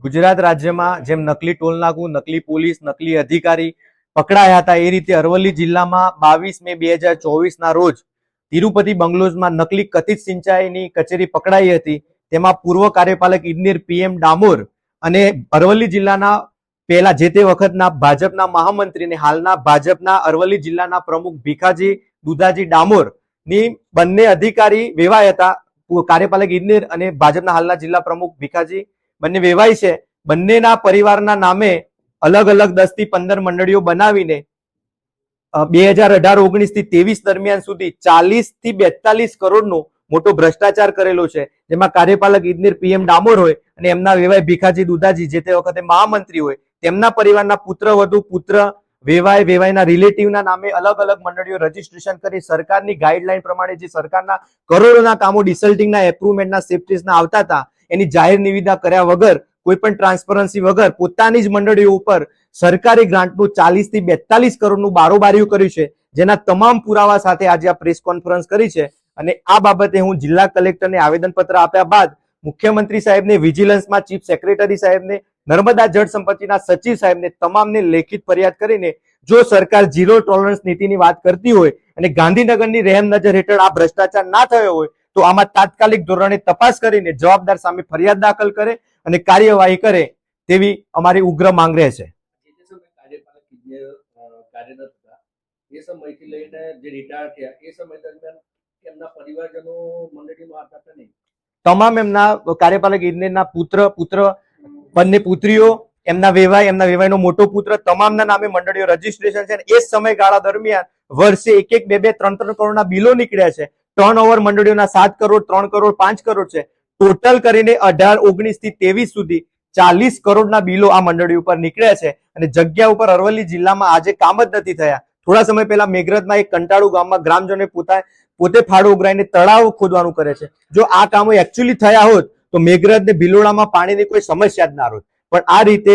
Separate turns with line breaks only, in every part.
ગુજરાત રાજ્યમાં જેમ નકલી ટોલ નાકું, નકલી પોલીસ, નકલી અધિકારી પકડાયા હતા એ રીતે અરવલ્લી જિલ્લામાં 22 મે 2024 ના રોજ તિરુપતિ બંગલોઝમાં નકલી કથિત સિંચાઈની કચેરી પકડાઈ હતી. તેમાં પૂર્વ કાર્યપાલક ઇજનેર PM ડામોર અને અરવલ્લી જિલ્લાના પહેલા જે તે વખતના ભાજપના મહામંત્રી અને હાલના ભાજપના અરવલ્લી જિલ્લાના પ્રમુખ ભીખાજી દુધાજી ડામોર ની બંને અધિકારી વેવાય હતા. કાર્યપાલક ઇજનેર અને ભાજપના હાલના જિલ્લા પ્રમુખ ભીખાજી બંને વેવાય છે. બંનેના પરિવારના નામે અલગ અલગ 10 થી 15 મંડળીઓ બનાવીને 2018-19 થી 23 દરમિયાન સુધી 40 થી 42 કરોડનો મોટો ભ્રષ્ટાચાર કરેલો છે. જેમાં કાર્યપાલક ઇજનેર PM ડામોર હોય અને એમના વેવાય ભીખાજી દુધાજી જે તે વખતે મહામંત્રી હોય તેમના પરિવારના પુત્ર વધુ પુત્ર વેવાયના રિલેટિવના નામે અલગ અલગ મંડળીઓ રજીસ્ટ્રેશન કરી સરકારની ગાઈડલાઈન પ્રમાણે જે સરકારના કરોડોના કામો ડિસલ્ટિંગના એપ્રુવમેન્ટના સેફ્ટીઝના આવતા હતા એની જાહેર નિવિદા કર્યા વગર કોઈ પણ ટ્રાન્સપરન્સી વગર પોતાની જ મંડળીઓ ઉપર સરકારી ગ્રાન્ટનું 40 થી 42 કરોડનું બારોબારીયું કર્યું છે. જેના તમામ પુરાવા સાથે આજે આ પ્રેસ કોન્ફરન્સ કરી છે અને આ બાબતે હું જિલ્લા કલેક્ટરને આવેદનપત્ર આપ્યા બાદ મુખ્યમંત્રી સાહેબને, વિજિલન્સમાં ચીફ સેક્રેટરી સાહેબને, નર્મદા જળ સંપત્તિના સચિવ સાહેબને તમામને લેખિત ફરિયાદ કરીને જો સરકાર ઝીરો ટોલરન્સ નીતિની વાત કરતી હોય અને ગાંધીનગરની રહેમ નજર હેઠળ આ ભ્રષ્ટાચાર ના થયો હોય તો આમાં તાત્કાલિક ધોરણે તપાસ કરીને જવાબદાર સામે ફરિયાદ દાખલ કરે અને કાર્યવાહી કરે તેવી અમારી ઉગ્ર માંગ રહે છે.
એ સમયથી લઈને જે રિટાયર થયા એ સમય દરમિયાન એમના પરિવારજનો મંડળીમાં આવતા હતા નહીં.
તમામ એમના કાર્યપાલક ઇજનેરના પુત્ર બંને પુત્રીઓ, એમના વેવાયનો મોટો પુત્ર તમામના નામે મંડળીઓ રજીસ્ટ્રેશન છે. એ સમયગાળા દરમિયાન વર્ષે 1-1, 2-2, 3-3 કરોડના બિલો નીકળ્યા છે. ટર્નઓવર મંડળીઓના 7 કરોડ, 3 કરોડ, 5 કરોડ છે. ટોટલ કરીને 18-19 થી 23 સુધી 40 કરોડના બિલો આ મંડળી ઉપર નીકળ્યા છે અને જગ્યા ઉપર અરવલ્લી જિલ્લામાં આજે કામ જ નથી થયા. થોડા સમય પહેલા મેઘરજમાં એક કંટાળુ ગામમાં ગ્રામજનોએ પોતે ફાળો ઉઘરાઈને તળાવ ખોદવાનું કરે છે. જો આ કામો એકચ્યુઅલી થયા હોત તો મેઘરજ ને ભિલોડામાં પાણીની કોઈ સમસ્યા જ ના હોત. પણ આ રીતે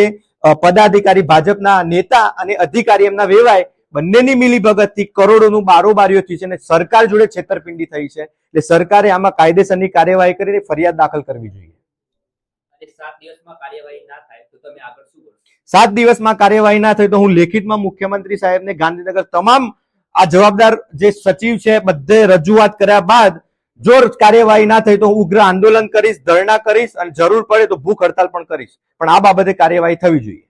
પદાધિકારી, ભાજપના નેતા અને અધિકારી એમના વેવાય બંનેની મિલીભગતથી કરોડોનું બારોબારીઓ થઈ છે અને સરકાર જોડે છેતરપિંડી થઈ છે. એટલે સરકારે આમાં કાયદેસરની કાર્યવાહી કરીને ફરિયાદ દાખલ કરવી જોઈએ.
7 દિવસમાં કાર્યવાહી ના થાય તો તમે આગળ શું કરશો?
7 દિવસમાં કાર્યવાહી ના થઈ તો હું લેખિતમાં મુખ્યમંત્રી સાહેબને, ગાંધીનગર તમામ આ જવાબદાર જે સચિવ છે બધે રજૂઆત કર્યા બાદ જો કાર્યવાહી ના થઈ તો હું ઉગ્ર આંદોલન કરીશ, ધરણા કરીશ અને જરૂર પડે તો ભૂખ હડતાલ પણ કરીશ. પણ આ બાબતે કાર્યવાહી થવી જોઈએ.